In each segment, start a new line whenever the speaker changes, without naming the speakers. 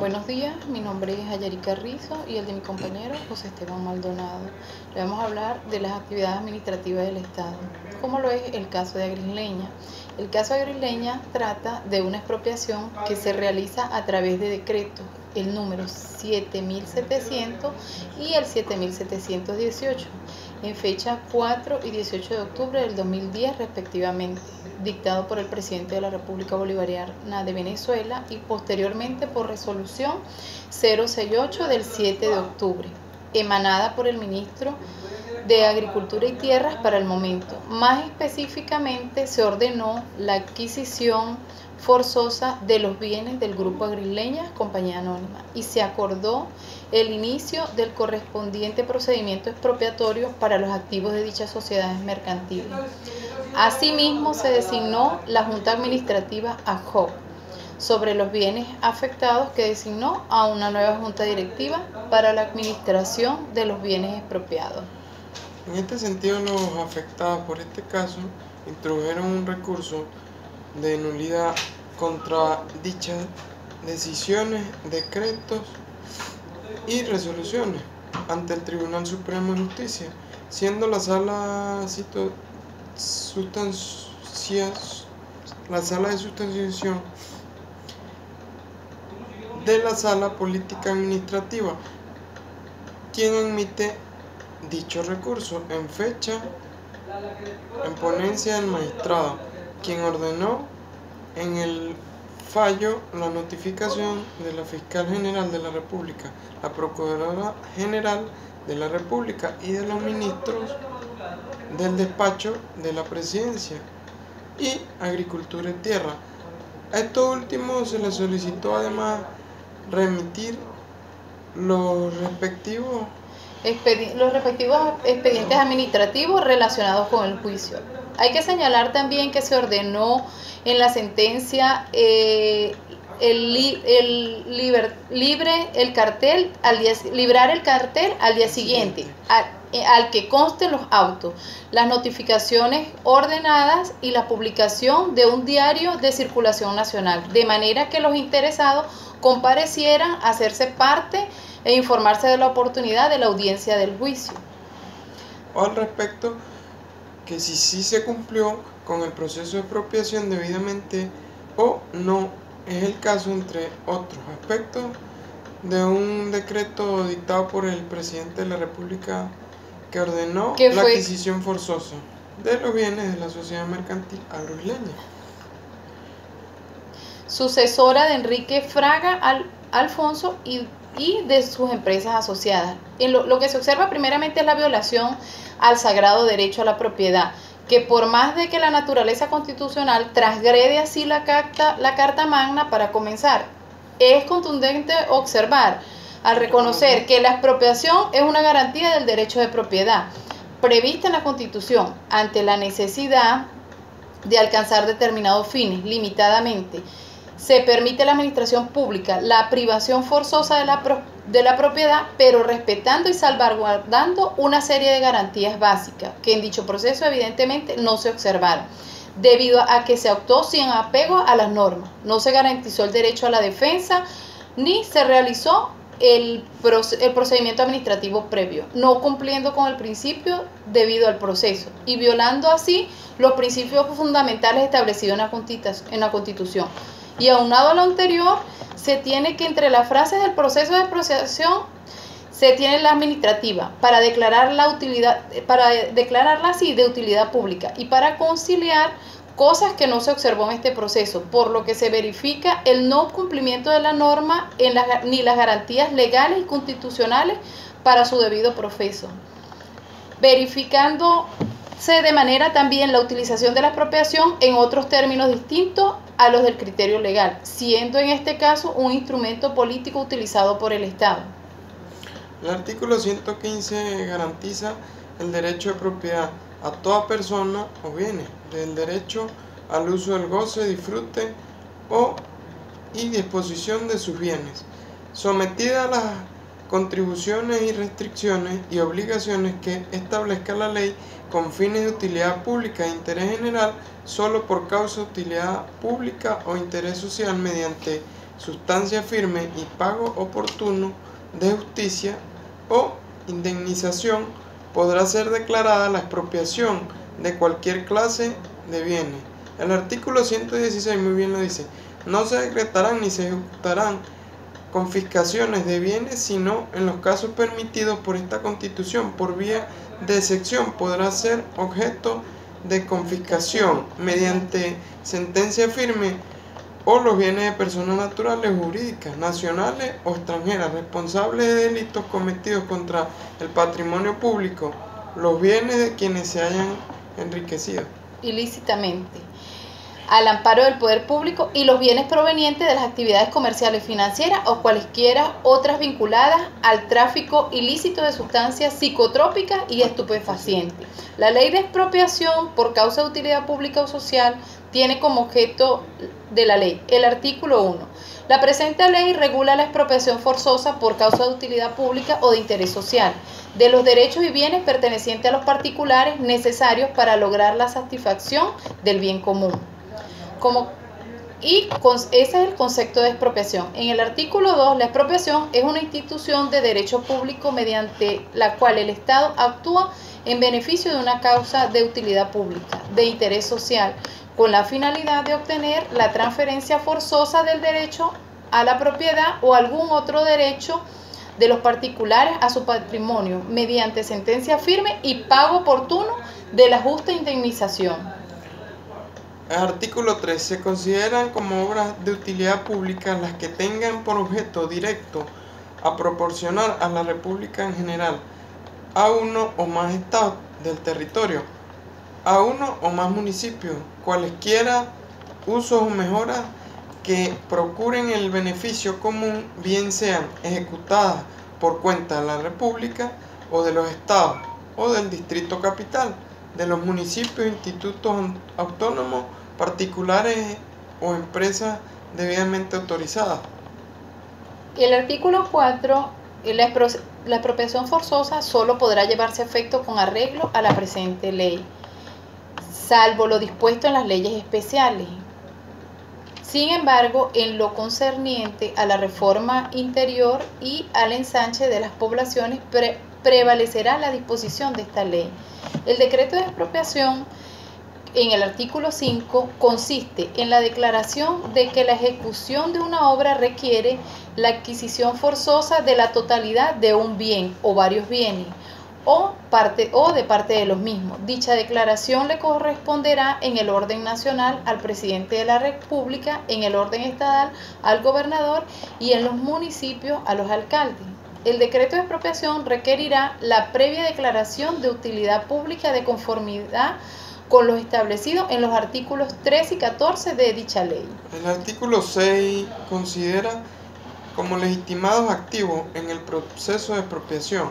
Buenos días, mi nombre es Ayarica Rizo y el de mi compañero José Esteban Maldonado. Le vamos a hablar de las actividades administrativas del Estado, como lo es el caso de Agrisleña. El caso de Agrisleña trata de una expropiación que se realiza a través de decretos, el número 7700 y el 7718, en fecha 4 y 18 de octubre del 2010 respectivamente, dictado por el presidente de la República Bolivariana de Venezuela y posteriormente por resolución 068 del 7 de octubre, emanada por el ministro de Agricultura y Tierras para el momento. Más específicamente, se ordenó la adquisición forzosa de los bienes del Grupo Agrisleña, Compañía Anónima, y se acordó el inicio del correspondiente procedimiento expropiatorio para los activos de dichas sociedades mercantiles. Asimismo, se designó la Junta Administrativa ad hoc sobre los bienes afectados, que designó a una nueva Junta Directiva para la administración de los bienes expropiados.
En este sentido, los afectados por este caso introdujeron un recurso de nulidad contra dichas decisiones, decretos y resoluciones ante el Tribunal Supremo de Justicia, siendo la sala de sustanciación de la Sala Política Administrativa quien emite dicho recurso en ponencia del magistrado, quien ordenó en el fallo la notificación de la Fiscal General de la República, la Procuradora General de la República y de los ministros del despacho de la Presidencia y Agricultura y Tierra. A esto último se le solicitó además remitir los respectivos
expedientes administrativos relacionados con el juicio. Hay que señalar también que se ordenó en la sentencia librar el cartel al día siguiente, al que consten los autos, las notificaciones ordenadas y la publicación de un diario de circulación nacional, de manera que los interesados comparecieran a hacerse parte e informarse de la oportunidad de la audiencia del juicio.
Al respecto, que si sí se cumplió con el proceso de expropiación debidamente o no es el caso, entre otros aspectos, de un decreto dictado por el presidente de la República que ordenó la adquisición forzosa de los bienes de la sociedad mercantil Agrisleña,
sucesora de Enrique Fraga Alfonso y de sus empresas asociadas. Lo que se observa primeramente es la violación al sagrado derecho a la propiedad, que por más de que la naturaleza constitucional transgrede así la Carta Magna. Para comenzar, es contundente observar al reconocer que la expropiación es una garantía del derecho de propiedad prevista en la Constitución ante la necesidad de alcanzar determinados fines limitadamente. Se permite a la administración pública la privación forzosa de la propiedad, pero respetando y salvaguardando una serie de garantías básicas que en dicho proceso evidentemente no se observaron, debido a que se actuó sin apego a las normas. No se garantizó el derecho a la defensa ni se realizó el procedimiento administrativo previo, no cumpliendo con el principio debido al proceso y violando así los principios fundamentales establecidos en la Constitución. Y aunado a lo anterior, se tiene que entre las frases del proceso de expropiación se tiene la administrativa para declararla así de utilidad pública y para conciliar cosas que no se observó en este proceso, por lo que se verifica el no cumplimiento de la norma ni las garantías legales y constitucionales para su debido proceso, verificándose de manera también la utilización de la expropiación en otros términos distintos a los del criterio legal, siendo en este caso un instrumento político utilizado por el Estado.
El artículo 115 garantiza el derecho de propiedad a toda persona o bienes, del derecho al uso, del goce, disfrute y disposición de sus bienes, sometida a las contribuciones y restricciones y obligaciones que establezca la ley con fines de utilidad pública e interés general, solo por causa de utilidad pública o interés social, mediante sustancia firme y pago oportuno de justicia o indemnización, podrá ser declarada la expropiación de cualquier clase de bienes. El artículo 116 muy bien lo dice: no se decretarán ni se ejecutarán confiscaciones de bienes, sino en los casos permitidos por esta Constitución. Por vía de excepción podrá ser objeto de confiscación mediante sentencia firme o los bienes de personas naturales o jurídicas, nacionales o extranjeras, responsables de delitos cometidos contra el patrimonio público, los bienes de quienes se hayan enriquecido
ilícitamente, al amparo del poder público, y los bienes provenientes de las actividades comerciales, financieras o cualesquiera otras vinculadas al tráfico ilícito de sustancias psicotrópicas y estupefacientes. La ley de expropiación por causa de utilidad pública o social tiene como objeto de la ley el artículo 1. La presente ley regula la expropiación forzosa por causa de utilidad pública o de interés social de los derechos y bienes pertenecientes a los particulares necesarios para lograr la satisfacción del bien común. Ese es el concepto de expropiación. En el artículo 2, la expropiación es una institución de derecho público mediante la cual el Estado actúa en beneficio de una causa de utilidad pública, de interés social, con la finalidad de obtener la transferencia forzosa del derecho a la propiedad o algún otro derecho de los particulares a su patrimonio, mediante sentencia firme y pago oportuno de la justa indemnización.
Artículo 3. Se consideran como obras de utilidad pública las que tengan por objeto directo a proporcionar a la República en general, a uno o más estados del territorio, a uno o más municipios, cualesquiera usos o mejoras que procuren el beneficio común, bien sean ejecutadas por cuenta de la República o de los estados o del Distrito Capital, de los municipios, institutos autónomos, particulares o empresas debidamente autorizadas.
El artículo 4, la expropiación forzosa solo podrá llevarse a efecto con arreglo a la presente ley, salvo lo dispuesto en las leyes especiales. Sin embargo, en lo concerniente a la reforma interior y al ensanche de las poblaciones, prevalecerá la disposición de esta ley. El decreto de expropiación, en el artículo 5, consiste en la declaración de que la ejecución de una obra requiere la adquisición forzosa de la totalidad de un bien o varios bienes, o de parte de los mismos. Dicha declaración le corresponderá en el orden nacional al presidente de la República, en el orden estatal al gobernador y en los municipios a los alcaldes. El decreto de expropiación requerirá la previa declaración de utilidad pública de conformidad con lo establecido en los artículos 3 y 14 de dicha ley.
El artículo 6 considera como legitimados activos en el proceso de expropiación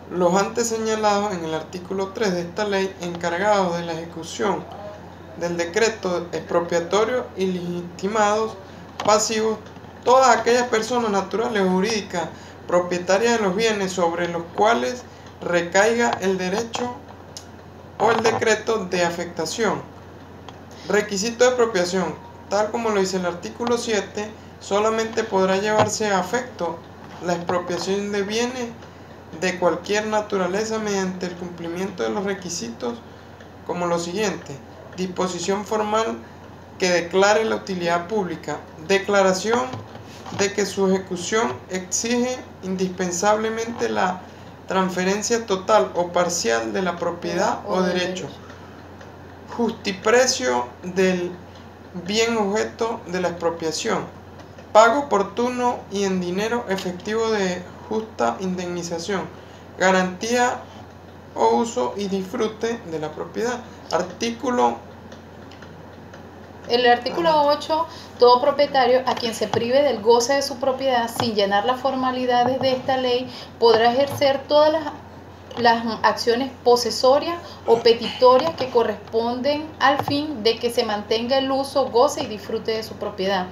los antes señalados en el artículo 3 de esta ley, encargados de la ejecución del decreto expropiatorio, y legitimados pasivos todas aquellas personas naturales o jurídicas propietarias de los bienes sobre los cuales recaiga el derecho o el decreto de afectación. Requisito de expropiación: tal como lo dice el artículo 7, solamente podrá llevarse a efecto la expropiación de bienes de cualquier naturaleza mediante el cumplimiento de los requisitos como lo siguiente: disposición formal que declare la utilidad pública, declaración de que su ejecución exige indispensablemente la transferencia total o parcial de la propiedad o derecho, justiprecio del bien objeto de la expropiación, pago oportuno y en dinero efectivo de justa indemnización, garantía o uso y disfrute de la propiedad.
El artículo 8, todo propietario a quien se prive del goce de su propiedad sin llenar las formalidades de esta ley podrá ejercer todas las acciones posesorias o petitorias que corresponden al fin de que se mantenga el uso, goce y disfrute de su propiedad,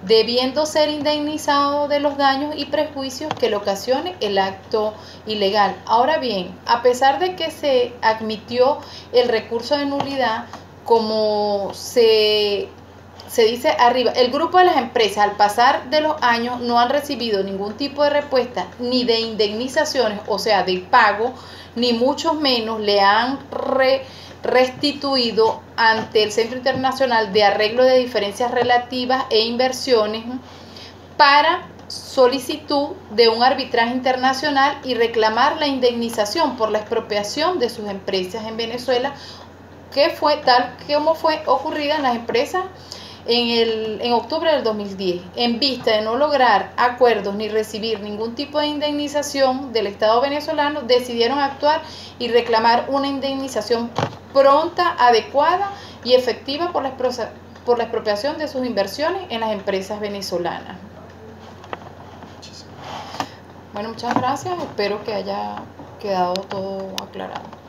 debiendo ser indemnizado de los daños y prejuicios que le ocasione el acto ilegal. Ahora bien, a pesar de que se admitió el recurso de nulidad, como se se dice arriba, el grupo de las empresas al pasar de los años no han recibido ningún tipo de respuesta ni de indemnizaciones, o sea, de pago, ni mucho menos le han restituido ante el Centro Internacional de Arreglo de Diferencias Relativas e Inversiones para solicitud de un arbitraje internacional y reclamar la indemnización por la expropiación de sus empresas en Venezuela, que fue tal como fue ocurrida en las empresas en octubre del 2010. En vista de no lograr acuerdos ni recibir ningún tipo de indemnización del Estado venezolano, decidieron actuar y reclamar una indemnización pronta, adecuada y efectiva por la expropiación de sus inversiones en las empresas venezolanas. Bueno, muchas gracias. Espero que haya quedado todo aclarado.